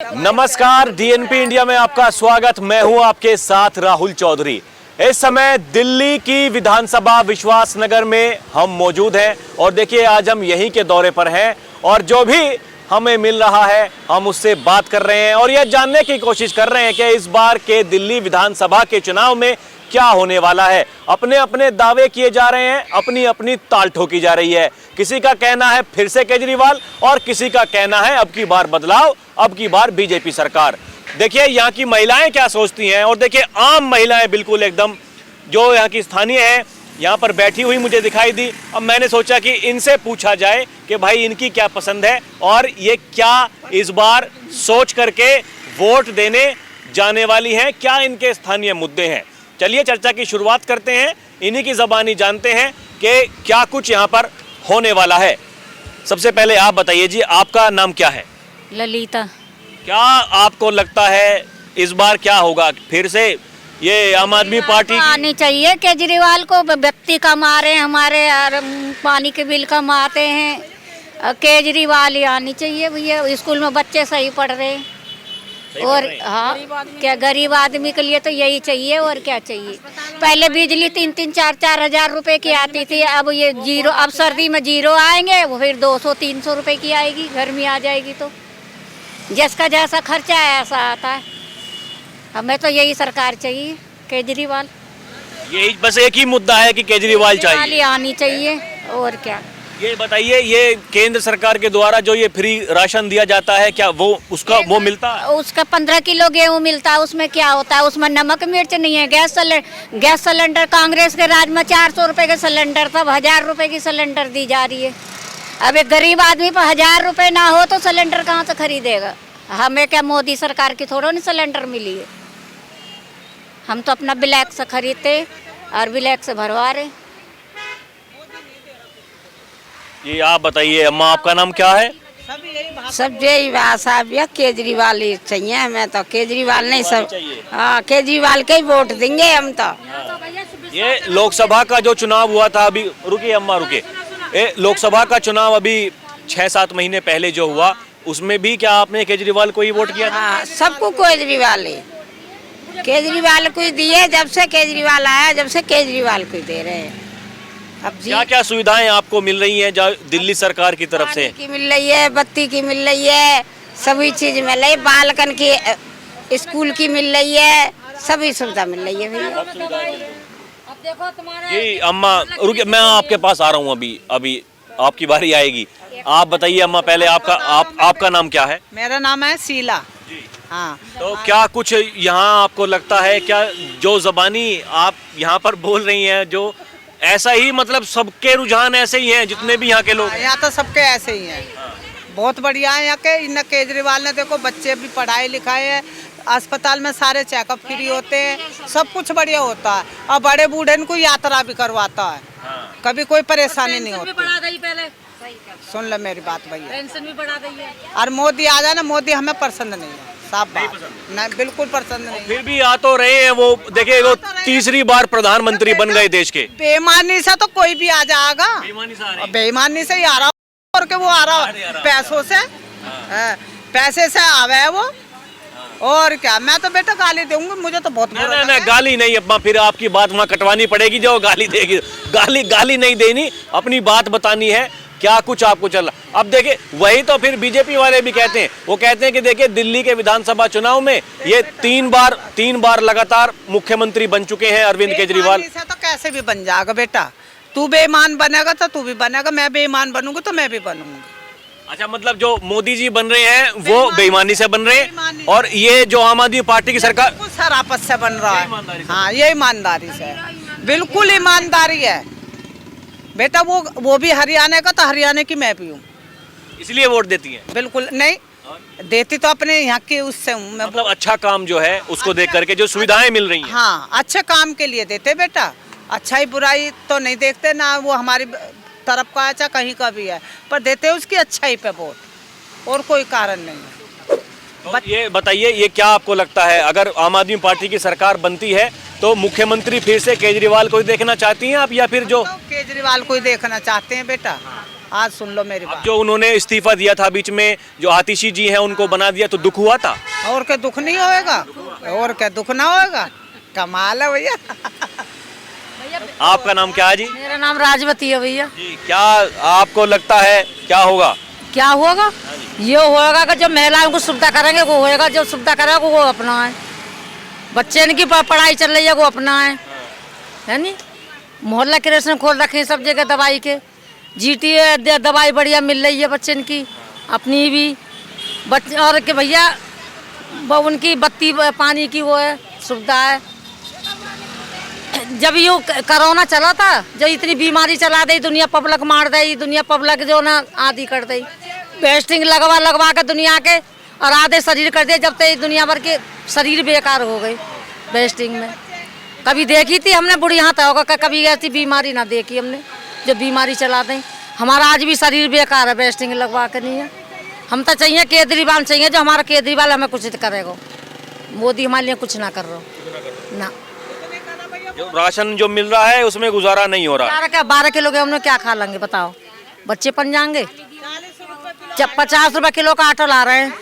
नमस्कार, DNP India में आपका स्वागत। मैं हूं आपके साथ राहुल चौधरी। इस समय दिल्ली की विधानसभा विश्वास नगर में हम मौजूद हैं और देखिए आज हम यहीं के दौरे पर हैं और जो भी हमें मिल रहा है हम उससे बात कर रहे हैं और यह जानने की कोशिश कर रहे हैं कि इस बार के दिल्ली विधानसभा के चुनाव में क्या होने वाला है। अपने अपने दावे किए जा रहे हैं, अपनी अपनी ताल ठोकी जा रही है। किसी का कहना है फिर से केजरीवाल और किसी का कहना है अब की बार बदलाव, अब की बार बीजेपी सरकार। देखिए यहाँ की महिलाएं क्या सोचती हैं और देखिए आम महिलाएं बिल्कुल एकदम जो यहाँ की स्थानीय है यहाँ पर बैठी हुई मुझे दिखाई दी। अब मैंने सोचा कि इनसे पूछा जाए कि भाई इनकी क्या पसंद है और ये क्या इस बार सोच करके वोट देने जाने वाली हैं, क्या इनके स्थानीय मुद्दे हैं। चलिए चर्चा की शुरुआत करते हैं, इन्हीं की ज़बानी जानते हैं कि क्या कुछ यहाँ पर होने वाला है। सबसे पहले आप बताइए जी, आपका नाम क्या है? ललिता। क्या आपको लगता है इस बार क्या होगा? फिर से ये आम आदमी पार्टी आनी चाहिए केजरीवाल को। व्यक्ति कम आ रहे हैं हमारे, पानी के बिल कम आते हैं। केजरीवाल ही आनी चाहिए भैया। स्कूल में बच्चे सही पढ़ रहे हैं और हाँ, क्या गरीब आदमी के लिए तो यही चाहिए और क्या चाहिए। पहले बिजली 3-4 हजार रुपए की आती थी, अब ये जीरो, अब सर्दी में जीरो आएंगे, वो फिर 200-300 रुपए की आएगी, गर्मी आ जाएगी। तो जिसका जैसा खर्चा है ऐसा आता है। हमें तो यही सरकार चाहिए, केजरीवाल। यही बस एक ही मुद्दा है कि केजरीवाल चाहिए, आनी चाहिए और क्या। ये बताइए, ये केंद्र सरकार के द्वारा जो ये फ्री राशन दिया जाता है क्या वो उसका वो मिलता है? उसका 15 किलो गेहूँ मिलता है। उसमें क्या होता है? उसमें नमक मिर्च नहीं है। गैस सिलेंडर कांग्रेस के राज में 400 रुपए का सिलेंडर था, 1000 रुपए की सिलेंडर दी जा रही है। अब एक गरीब आदमी पर 1000 रुपए ना हो तो सिलेंडर कहाँ से खरीदेगा? हमें क्या मोदी सरकार की थोड़ा नहीं सिलेंडर मिली है। हम तो अपना ब्लैक से खरीदते और ब्लैक से भरवा रहे। ये आप बताइए अम्मा, आपका नाम क्या है? सब यही भाषा भैया, केजरीवाल ही चाहिए हमें तो। केजरीवाल नहीं, सब हाँ केजरीवाल के ही वोट देंगे हम तो। ये लोकसभा का जो चुनाव हुआ था अभी, रुकिए अम्मा रुकिए, ये लोकसभा का चुनाव अभी 6-7 महीने पहले जो हुआ उसमें भी क्या आपने केजरीवाल को ही वोट किया था? हाँ, सबको केजरीवाल ही, केजरीवाल को ही दिए। जब से केजरीवाल आया, जब से केजरीवाल को ही दे रहे हैं। अब क्या क्या सुविधाएं आपको मिल रही हैं जो दिल्ली सरकार की तरफ से? की मिल रही है, बत्ती की मिल रही है, सभी चीज मिल रही है, बालकन की, स्कूल की मिल रही है, सभी सुविधा मिल रही है भैया। जी अम्मा रुकिए, मैं आपके पास आ रहा हूँ, अभी आपकी बारी आएगी। आप बताइए अम्मा, पहले आपका नाम क्या है? मेरा नाम है शीला। हाँ, तो क्या कुछ यहाँ आपको लगता है, क्या जो ज़बानी आप यहाँ पर बोल रही हैं जो ऐसा ही, मतलब सबके रुझान ऐसे ही हैं जितने भी यहाँ के लोग? यहाँ तो सबके ऐसे ही हैं। बहुत बढ़िया है यहाँ के। इन केजरीवाल ने देखो बच्चे भी पढ़ाई लिखाई है, अस्पताल में सारे चेकअप फ्री होते हैं, सब कुछ बढ़िया होता है और बड़े बूढ़े को यात्रा भी करवाता है। कभी कोई परेशानी नहीं होती। सुन लो मेरी बात भैया, पेंशन भी बढ़ा दी है। और मोदी आ जाए ना, मोदी हमें पसंद नहीं है, साफ बात नहीं, बिल्कुल पसंद नहीं। फिर भी आ तो रहे हैं वो, देखिए वो तीसरी बार प्रधानमंत्री बन गए देश के। बेईमानी से तो कोई भी आ जाएगा, बेईमानी से ही आ रहा और के वो आ रहा पैसों से, पैसे से आवे है वो। और क्या, मैं तो बेटा गाली दूंगी, मुझे तो बहुत नहीं, गाली नहीं अम्मा, फिर आपकी बात वहाँ कटवानी पड़ेगी जो गाली देगी। गाली नहीं देनी, अपनी बात बतानी है क्या कुछ आपको चल रहा। अब देखिए वही तो फिर बीजेपी वाले भी कहते हैं, वो कहते हैं कि देखिए दिल्ली के विधानसभा चुनाव में ये 3 बार लगातार मुख्यमंत्री बन चुके हैं अरविंद केजरीवाल। से तो कैसे भी बन जाएगा बेटा, तू बेईमान बनेगा तो तू भी बनेगा, मैं बेईमान बनूंगी तो मैं भी बनूंगी। अच्छा, मतलब जो मोदी जी बन रहे हैं वो बेईमानी से बन रहे हैं और ये जो आम आदमी पार्टी की सरकार शराफत से बन रहा है। हाँ, ये ईमानदारी से, बिल्कुल ईमानदारी है बेटा। वो भी हरियाणा का, तो हरियाणा की मैं भी हूँ, इसलिए वोट देती हैं? बिल्कुल नहीं देती तो अपने यहाँ के उससे हूँ मैं। मतलब अच्छा काम जो है उसको देख करके जो सुविधाएं मिल रही हैं। हाँ, अच्छे काम के लिए देते बेटा, अच्छाई बुराई तो नहीं देखते ना। वो हमारी तरफ का है चाहे कहीं का भी है, पर देते उसकी अच्छाई पे वोट, और कोई कारण नहीं है। तो ये बताइए, ये क्या आपको लगता है अगर आम आदमी पार्टी की सरकार बनती है तो मुख्यमंत्री फिर से केजरीवाल को ही देखना चाहती हैं आप, या फिर जो तो केजरीवाल को ही देखना चाहते हैं बेटा। आज सुन लो मेरी अब बात। जो उन्होंने इस्तीफा दिया था बीच में, जो आतिशी जी हैं उनको बना दिया, तो दुख हुआ था? और क्या दुख नहीं होएगा? और क्या दुख ना होएगा? कमाल है भैया। आपका नाम क्या है जी? मेरा नाम राजवती है भैया। जी, क्या आपको लगता है क्या होगा? क्या होगा? ये होगा कि जो महिलाओं को सुविधा करेंगे वो होएगा, जो सुविधा करेगा वो अपना है। बच्चे की पढ़ाई चल रही है वो अपना है नी। मोहल्ला के रेशन खोल रखे हैं सब जगह दवाई के। जीटी दवाई बढ़िया मिल रही है बच्चन की, अपनी भी बच्चे। और कि भैया उनकी बत्ती पानी की वो है सुविधा है। जब यो कोरोना चला था, जब इतनी बीमारी चला दी, दुनिया पब्लिक मार दी, दुनिया पब्लिक जो ना आदि कर दी, वेस्टिंग लगवा के दुनिया के और आधे शरीर कर दिए। जब तक दुनिया भर के शरीर बेकार हो गए वेस्टिंग में। कभी देखी थी हमने बुढ़ी हाथ होगा, कभी ऐसी बीमारी ना देखी हमने जो बीमारी चला दें। हमारा आज भी शरीर बेकार है, वेस्टिंग लगवा के नहीं है। हम तो चाहिए केजरीवाल चाहिए, जो हमारा केजरीवाल हमें कुछ करेगा। मोदी हमारे लिए कुछ ना कर रहा ना। जो राशन जो मिल रहा है उसमें गुजारा नहीं हो रहा। 12 किलो के हमने क्या खा लेंगे बताओ? बच्चे पन जाएंगे। जब 50 रुपए किलो का आटा ला रहे हैं,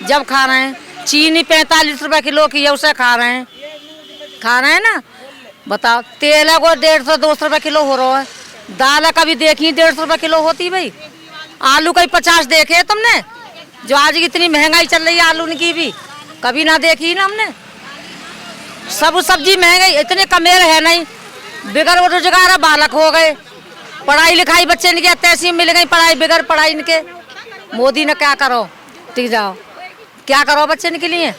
जब खा रहे हैं। चीनी 45 रुपए किलो की है, उसे खा रहे हैं ना। बताओ, तेल है वो 150-200 रुपए किलो हो रहा है। दाल है कभी देखी 150 रुपए किलो होती भाई। आलू का 50 देखे है तुमने? जो आज इतनी महंगाई चल रही है आलू की भी कभी ना देखी ना हमने। सब सब्जी महंगाई इतने कमेर है नहीं। बिगर रोजगार बालक हो गए, पढ़ाई लिखाई बच्चे इनके तैसी मिल गई, पढ़ाई बिगर पढ़ाई इनके। मोदी ने क्या करो? टिक जाओ, क्या करो बच्चे इनके लिए?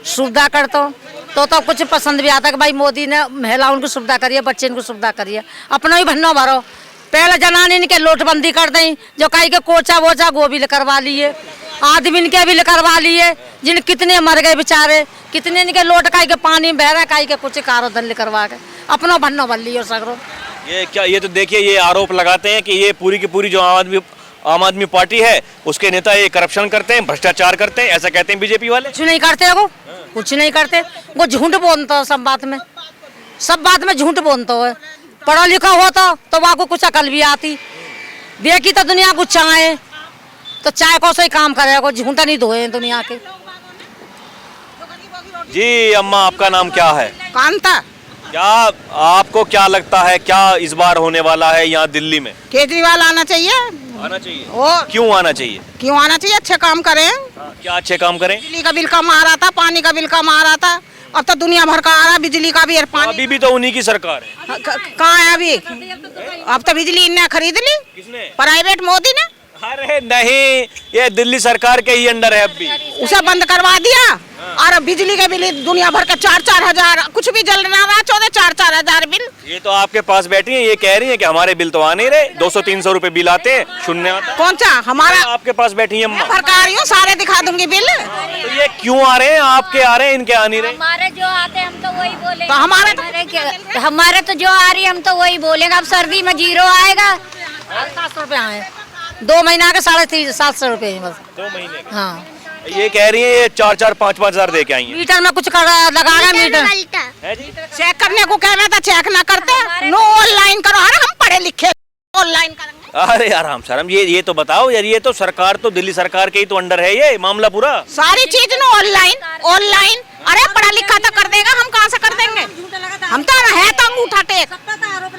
सुविधा कर तो कुछ पसंद भी आता कि भाई मोदी ने महिलाओं की सुविधा करिए, बच्चे इनको सुविधा करिए। अपना ही भन्नो भरो। पहले जनाने इनके नोटबंदी कर दें, जो कहीं के कोचा वोचा वो भी करवा लिए, आदमी इनके भी करवा लिए। जिन कितने मर गए बेचारे, कितने इनके लोट काई के पानी बह रहा, काई के कुछ कारो धन करवा के अपना भन्नो भर लियो सगरो। ये क्या, ये तो देखिए ये आरोप लगाते हैं कि ये पूरी की पूरी जो आम आदमी पार्टी है उसके नेता ये करप्शन करते हैं, भ्रष्टाचार करते हैं, ऐसा कहते हैं बीजेपी वाले। कुछ नहीं करते वो, कुछ नहीं करते। वो झूठ बोलता है सब बात में झूठ बोलता है। पढ़ा लिखा होता तो वहाँ को कुछ अकल भी आती। देखी तो दुनिया को चाय तो चाय को से काम करेगा, झूठा नहीं धोए दुनिया के। जी अम्मा, आपका नाम क्या है? कांता। क्या आपको क्या लगता है, क्या इस बार होने वाला है यहाँ दिल्ली में? केजरीवाल आना चाहिए। आना चाहिए। और क्यों आना चाहिए? क्यों आना चाहिए? अच्छे काम करें। क्या अच्छे काम करें? बिजली का बिल कम आ रहा था, पानी का बिल कम आ रहा था, अब तो दुनिया भर का आ रहा है, बिजली का भी और पानी। अभी भी तो उन्हीं की सरकार है। कहाँ है अभी? अब तो बिजली इनने खरीद ली। किसने? प्राइवेट मोदी ने। अरे नहीं, ये दिल्ली सरकार के ही अंडर है अभी। उसे बंद करवा दिया और बिजली के बिल दुनिया भर का 4-4 हजार, कुछ भी जल रहा 14-4 हजार बिल। ये तो आपके पास बैठी हैं, ये कह रही हैं कि हमारे बिल तो आ नहीं रहे, 200-300 रुपए बिल आते हैं, शून्य आता है। कौन सा हमारा? आपके पास बैठी हैं अम्मा। सरकारी हूँ, सारे दिखा दूंगी बिल। तो ये क्यों आ रहे हैं? आपके आ रहे हैं, इनके आ नहीं रहे। हमारे जो आते हम तो वही बोलेंगे। तो हमारे तो जो आ रही है हम तो वही बोलेंगे। अब सर्दी में 0 आएगा। 700 रुपये आए 2 महीना के 750 रुपये बस। 2 महीने के। हाँ, ये कह रही है ये 4-4, 5-5 हजार दे के आई हैं। मीटर में कुछ कर लगा रहे मीटर। है जी? चेक करने को कह रहा था, चेक ना करते। नो ऑनलाइन करो। अरे हम पढ़े लिखे, ऑनलाइन करेंगे। अरे आराम शर्म, ये तो बताओ यार, ये तो सरकार तो दिल्ली सरकार के ही तो अंडर है ये मामला पूरा। सारी चीज नो ऑनलाइन। अरे पढ़ा लिखा तो कर देगा, हम कहाँ से कर देंगे? हम तो है तो अंगूठा टेक,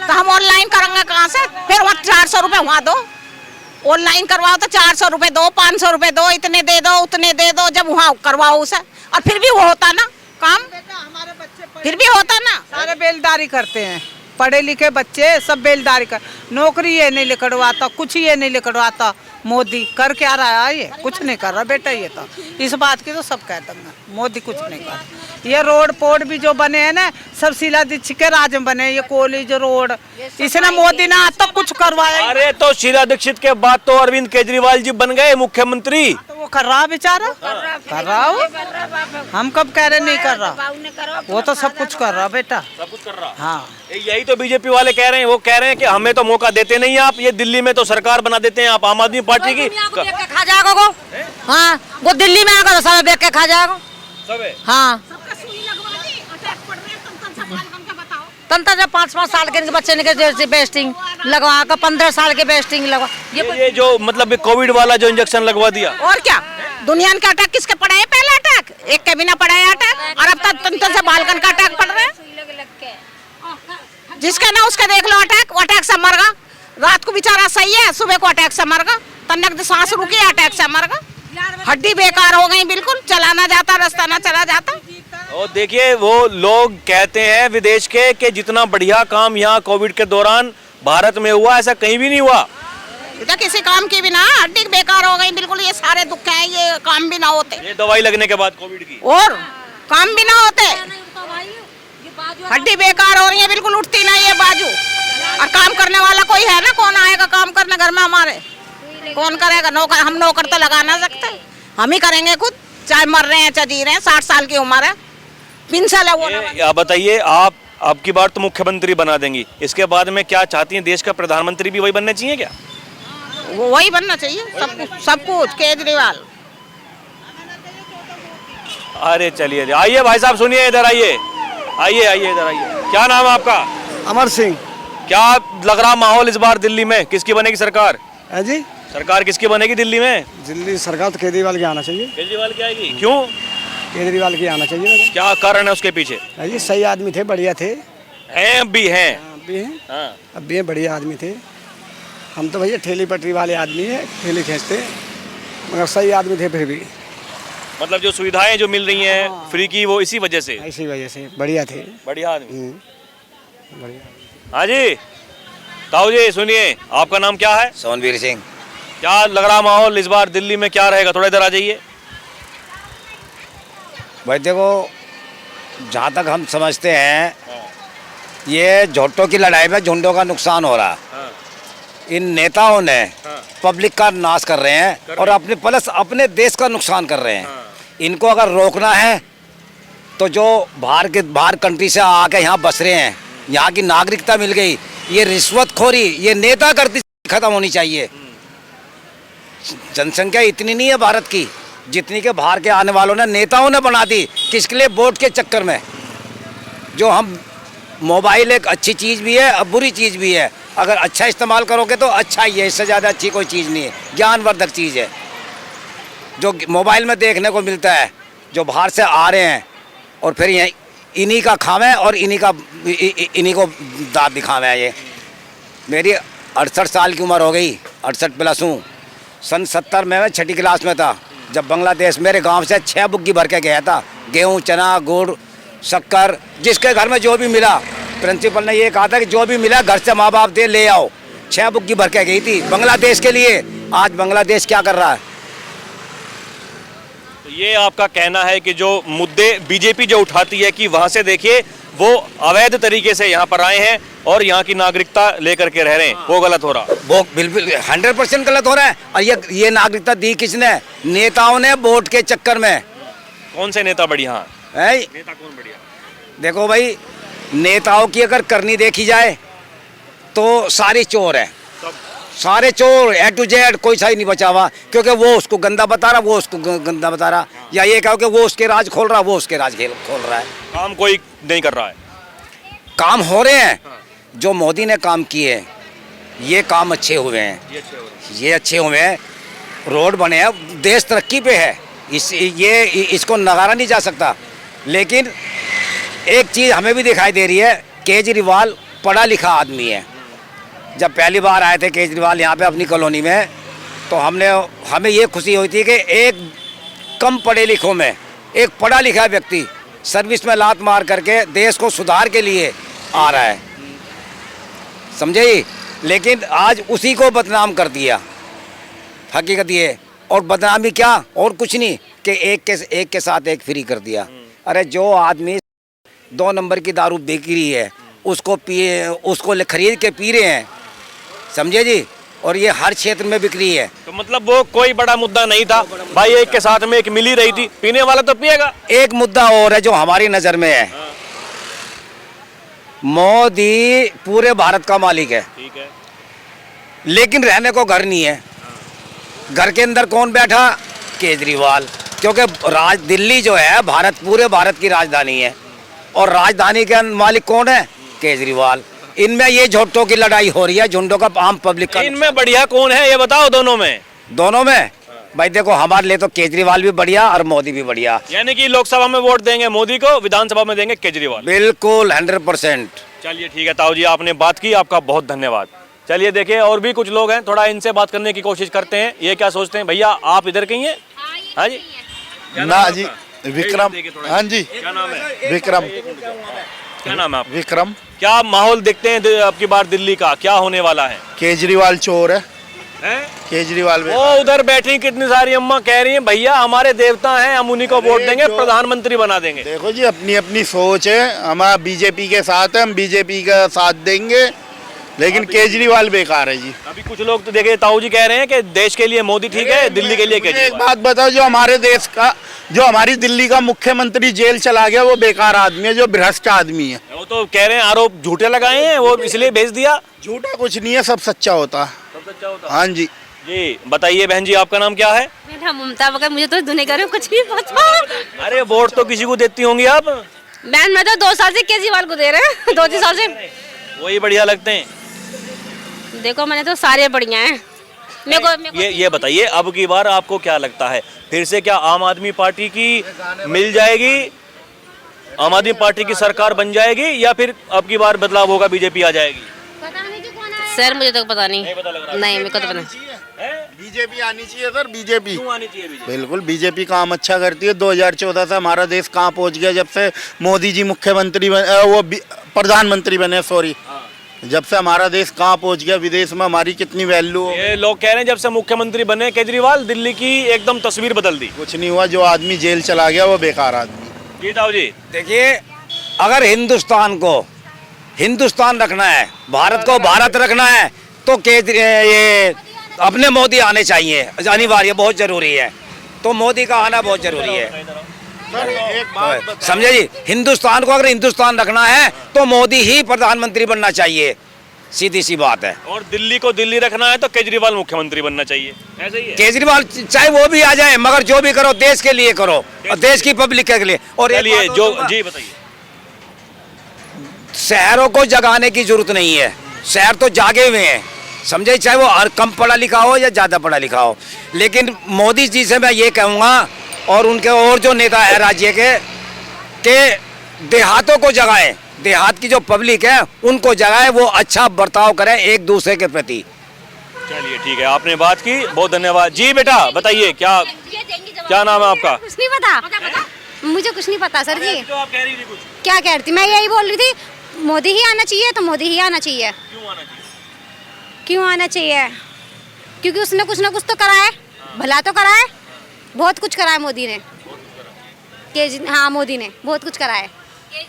तो हम ऑनलाइन करेंगे कहाँ से? फिर वहाँ 400 रुपए वहाँ दो, ऑनलाइन करवाओ तो 400 रुपए दो, 500 रुपए दो, इतने दे दो उतने दे दो। जब वहाँ करवाओ उसे, और फिर भी वो होता ना काम, फिर भी होता ना। सारे बेलदारी करते हैं, पढ़े लिखे बच्चे सब बेलदारी कर। नौकरी ये नहीं लिखवाता, कुछ ये नहीं लिखवाता। मोदी कर क्या रहा है? ये कुछ नहीं कर रहा बेटा। ये तो इस बात की तो सब कह दूंगा, मोदी कुछ नहीं कर रहा। ये रोड पोड भी जो बने हैं ना, सब शीला दीक्षित के राज में बने। ये कॉलेज रोड इसने मोदी ने आज तक कुछ करवाया। अरे तो शीला दीक्षित के बाद तो अरविंद केजरीवाल जी बन गए मुख्यमंत्री। तो वो कर रहा बेचारा, कर रहा हो। हम कब कह रहे नहीं कर रहा? वो तो सब कुछ कर रहा बेटा, सब कुछ कर रहा। हाँ, यही तो बीजेपी वाले कह रहे हैं। वो कह रहे हैं कि हमें तो मौका देते नहीं आप, ये दिल्ली में तो सरकार बना देते हैं आप आम आदमी पार्टी की। खा जाएगा वो। हाँ, वो दिल्ली में आकर सब देख के खा जाएगा। हाँ, तंता जब 5-5 साल के बच्चे ने वेस्टिंग लगवा कर 15 साल के वेस्टिंग लगवा ये जो मतलब कोविड वाला जो इंजेक्शन लगवा दिया, और क्या, दुनिया का अटैक किसके पड़ा है? पहला अटैक एक के बिना पड़ा है अटैक, और अब तक तंत्र से बालकन का अटैक पड़ रहा है। जिसका ना उसका देख लो अटैक, वो अटैक से मर गया। रात को बेचारा सही है, सुबह को अटैक से मर गया। तन्नक सांस रुकी, अटैक से मर गया। हड्डी बेकार हो गई, बिल्कुल चला ना जाता, रास्ता ना चला जाता। और देखिए वो लोग कहते हैं विदेश के कि जितना बढ़िया काम यहाँ कोविड के दौरान भारत में हुआ ऐसा कहीं भी नहीं हुआ। इधर किसी काम की भी ना, हड्डी बेकार हो गई बिल्कुल। ये सारे दुख हैं, ये काम भी ना होते, ये दवाई लगने के बाद कोविड की, और काम भी ना होते। हड्डी बेकार हो रही है, बिल्कुल उठती नहीं है बाजू। और काम करने वाला कोई है ना? कौन आएगा काम करने घर में हमारे? कौन करेगा? नौकर, हम नौकर तो लगा ना सकते, हम ही करेंगे खुद, चाहे मर रहे हैं चाहे जी रहे हैं। 60 साल की उम्र है, पिंसल है वो। आप बताइए, आप अब की बार तो मुख्यमंत्री बना देंगी, इसके बाद में क्या चाहती हैं? देश का प्रधानमंत्री भी वही बनना चाहिए क्या? वो वही बनना चाहिए, सब कुछ केजरीवाल। अरे चलिए, आइए भाई साहब, सुनिए, इधर आइए, आइए आइए इधर आइए। क्या नाम है आपका? अमर सिंह। क्या लग रहा माहौल इस बार दिल्ली में? किसकी बनेगी सरकार? है जी, सरकार किसकी बनेगी दिल्ली में? दिल्ली सरकार तो केजरीवाल की आना चाहिए। केजरीवाल की आएगी, क्यों? केजरीवाल की आना चाहिए। क्या कारण है उसके पीछे? है जी, सही आदमी थे, बढ़िया थे, हैं अब भी हैं। अब भी हैं, हाँ। अब भी हैं, बढ़िया आदमी थे। हम तो भैया ठेली पटरी वाले आदमी हैं, ठेली खींचते, मगर सही आदमी थे फिर भी। मतलब जो सुविधाएं जो मिल रही हैं फ्री की, वो इसी वजह से? इसी वजह से बढ़िया थे। बढ़िया आदमी। बढ़िया। हाँ जी, ताऊ जी सुनिए, आपका नाम क्या है? सोनवीर सिंह। क्या लग रहा माहौल इस बार दिल्ली में क्या रहेगा? थोड़ा इधर आ जाइए। भाई देखो, जहाँ तक हम समझते हैं, ये झोटों की लड़ाई में झुंडों का नुकसान हो रहा है। इन नेताओं ने पब्लिक का नाश कर रहे हैं और अपने प्लस अपने देश का नुकसान कर रहे हैं। इनको अगर रोकना है तो जो बाहर कंट्री से आके यहाँ बस रहे हैं, यहाँ की नागरिकता मिल गई, ये रिश्वतखोरी ये नेता करती खत्म होनी चाहिए। जनसंख्या इतनी नहीं है भारत की जितनी के बाहर के आने वालों ने नेताओं ने बना दी। किसके लिए? वोट के चक्कर में। जो हम मोबाइल एक अच्छी चीज़ भी है और बुरी चीज़ भी है। अगर अच्छा इस्तेमाल करोगे तो अच्छा ही है, इससे ज़्यादा अच्छी कोई चीज़ नहीं है। ज्ञानवर्धक चीज़ है जो मोबाइल में देखने को मिलता है। जो बाहर से आ रहे हैं और फिर ये इन्हीं का खावे और इन्हीं को दांत दिखावे है। ये मेरी 68 साल की उम्र हो गई, 68 प्लस हूँ। सन 70 में मैं 6ठी क्लास में था जब बांग्लादेश मेरे गांव से 6 बुग्गी भर के गया था। गेहूँ, चना, गुड़, शक्कर, जिसके घर में जो भी मिला। प्रिंसिपल ने ये कहा था कि जो भी मिला घर से माँ बाप दे ले आओ। 6 बुग्गी भर के गई थी बांग्लादेश के लिए। आज बांग्लादेश क्या कर रहा है? तो ये आपका कहना है कि जो मुद्दे बीजेपी जो उठाती है कि वहां से देखिए वो अवैध तरीके से यहाँ पर आए हैं और यहाँ की नागरिकता लेकर के रह रहे हैं, वो गलत हो रहा? वो बिल्कुल 100% गलत हो रहा है। और ये नागरिकता दी किसने? नेताओं ने, वोट के चक्कर में। कौन से नेता बढ़िया है? नेता कौन बढ़िया? देखो भाई, नेताओं की अगर करनी देखी जाए तो सारे चोर हैं, सारे चोर A to Z, कोई सही नहीं बचा हुआ। क्योंकि वो उसको गंदा बता रहा, वो उसको गंदा बता रहा, या ये कहो कि वो उसके राज खोल रहा, वो उसके राज खोल रहा है। काम कोई नहीं कर रहा है। काम हो रहे हैं, जो मोदी ने काम किए ये काम अच्छे हुए हैं, ये अच्छे हुए हैं। रोड बने हैं, देश तरक्की पे है, इसको नकारा नहीं जा सकता। लेकिन एक चीज़ हमें भी दिखाई दे रही है, केजरीवाल पढ़ा लिखा आदमी है। जब पहली बार आए थे केजरीवाल यहाँ पे अपनी कॉलोनी में, तो हमें ये खुशी हुई थी कि एक कम पढ़े लिखों में एक पढ़ा लिखा व्यक्ति सर्विस में लात मार करके देश को सुधार के लिए आ रहा है, समझे? लेकिन आज उसी को बदनाम कर दिया, हकीकत ये। और बदनामी क्या और कुछ नहीं कि एक के साथ एक फ्री कर दिया। अरे जो आदमी 2 नंबर की दारू बिक रही है उसको खरीद के पी रहे हैं, समझे जी? और ये हर क्षेत्र में बिक रही है। तो मतलब वो कोई बड़ा मुद्दा नहीं था भाई, एक के साथ में एक मिल ही रही थी, पीने वाला तो पिएगा। एक मुद्दा और है जो हमारी नज़र में है। मोदी पूरे भारत का मालिक है, ठीक है, लेकिन रहने को घर नहीं है। घर के अंदर कौन बैठा? केजरीवाल। क्योंकि दिल्ली जो है पूरे भारत की राजधानी है, और राजधानी के मालिक कौन है? केजरीवाल। इनमें ये झोटों की लड़ाई हो रही है, झुंडों का आम पब्लिक का। इनमें बढ़िया कौन है ये बताओ दोनों में? दोनों में भाई देखो, हमारे लिए तो केजरीवाल भी बढ़िया और मोदी भी बढ़िया। यानी कि लोकसभा में वोट देंगे मोदी को, विधानसभा में देंगे केजरीवाल। बिल्कुल 100%। चलिए ठीक है ताऊ जी, आपने बात की, आपका बहुत धन्यवाद। चलिए देखिए और भी कुछ लोग हैं, थोड़ा इनसे बात करने की कोशिश करते हैं, ये क्या सोचते हैं। भैया आप इधर कहीं हैं? हाँ जी, ना जी, विक्रम। हाँ जी, क्या नाम है? विक्रम। क्या नाम है आप? विक्रम। क्या माहौल देखते हैं अब की बार दिल्ली का, क्या होने वाला है? केजरीवाल चोर है, हैं? केजरीवाल वो उधर बैठी कितनी सारी अम्मा कह रही हैं भैया हमारे देवता हैं, हम उन्हीं को वोट देंगे, प्रधानमंत्री बना देंगे। देखो जी, अपनी अपनी सोच है, हमारा बीजेपी के साथ है, हम बीजेपी का साथ देंगे, लेकिन केजरीवाल बेकार है जी। अभी कुछ लोग तो देखे ताऊ जी कह रहे हैं कि देश के लिए मोदी ठीक है, दिल्ली के लिए मुझे एक केजरीवाल। बात बताओ, जो हमारे देश का, जो हमारी दिल्ली का मुख्यमंत्री जेल चला गया, वो बेकार आदमी है, जो भ्रष्ट आदमी है। वो तो कह रहे हैं आरोप झूठे लगाए हैं, वो इसलिए भेज दिया। झूठा कुछ नहीं है, सब सच्चा होता है। सब सच्चा होता। हाँ जी। जी बताइए बहन जी, आपका नाम क्या है? मेरा नाम ममता बगैर मुझे तो दुनिया में कुछ नहीं पता। अरे वोट तो किसी को देती होंगी आप? मैं तो 2 साल से केजरीवाल को दे रहे हैं, 2-3 साल से। वही बढ़िया लगते हैं। देखो मैंने तो सारे बढ़िया हैं। मेरे को ये बताइए अब की बार आपको क्या लगता है, फिर से क्या आम आदमी पार्टी की मिल जाएगी, आम आदमी पार्टी की सरकार बन जाएगी, या फिर अब की बार बदलाव होगा, बीजेपी आ जाएगी? सर मुझे तो पता नहीं, पता लग रहा नहीं मेरे को तो पता नहीं। बीजेपी आनी चाहिए सर, बीजेपी। क्यों आनी चाहिए बीजेपी? बिल्कुल, बीजेपी काम अच्छा करती है। 2014 से हमारा देश कहाँ पहुंच गया, जब से मोदी जी मुख्यमंत्री प्रधानमंत्री बने, सॉरी, जब से हमारा देश कहाँ पहुंच गया, विदेश में हमारी कितनी वैल्यू हो। ये लोग कह रहे हैं जब से मुख्यमंत्री बने केजरीवाल, दिल्ली की एकदम तस्वीर बदल दी। कुछ नहीं हुआ, जो आदमी जेल चला गया वो बेकार आदमी। जी ताऊ जी, देखिए, अगर हिंदुस्तान को हिंदुस्तान रखना है, भारत को भारत रखना है, तो ये अपने मोदी आने चाहिए, अनिवार्य, बहुत जरूरी है। तो मोदी का आना बहुत जरूरी है। सर एक बात समझे जी, हिंदुस्तान को अगर हिंदुस्तान रखना है तो मोदी ही प्रधानमंत्री बनना चाहिए, सीधी सी बात है। और दिल्ली को दिल्ली रखना है तो केजरीवाल मुख्यमंत्री बनना चाहिए, ऐसा ही है? केजरीवाल चाहे वो भी आ जाए, मगर जो भी करो देश के लिए करो, और देश की पब्लिक के लिए। और एक चलिए बात जो बताऊंगा, जी बताइए। शहरों को जगाने की जरूरत नहीं है, शहर तो जागे हुए हैं, समझे, चाहे वो कम पढ़ा लिखा हो या ज़्यादा पढ़ा लिखा हो। लेकिन मोदी जी से मैं ये कहूँगा, और उनके और जो नेता है राज्य के देहातों को जगाएं, देहात की जो पब्लिक है उनको जगाएं, वो अच्छा बर्ताव करें एक दूसरे के प्रति। चलिए ठीक है, आपने बात की, बहुत धन्यवाद। जी बेटा बताइए, क्या नाम है आपका? कुछ नहीं पता, मुझे कुछ नहीं पता सर जी। तो आप कह रही थी कुछ? क्या कह रही थी? मैं यही बोल रही थी, मोदी ही आना चाहिए, तो मोदी ही आना चाहिए। क्यों आना चाहिए? क्यों आना चाहिए? क्योंकि उसने कुछ ना कुछ तो करा है, भला तो करा है, बहुत कुछ करा है मोदी ने। हाँ, मोदी ने बहुत कुछ करा है।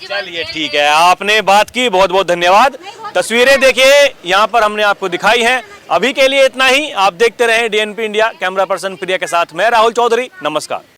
चलिए ठीक है, आपने बात की, बहुत बहुत धन्यवाद। तस्वीरें देखिए यहाँ पर हमने आपको दिखाई हैं। अभी के लिए इतना ही, आप देखते रहें DNP इंडिया। कैमरा पर्सन प्रिया के साथ मैं राहुल चौधरी, नमस्कार।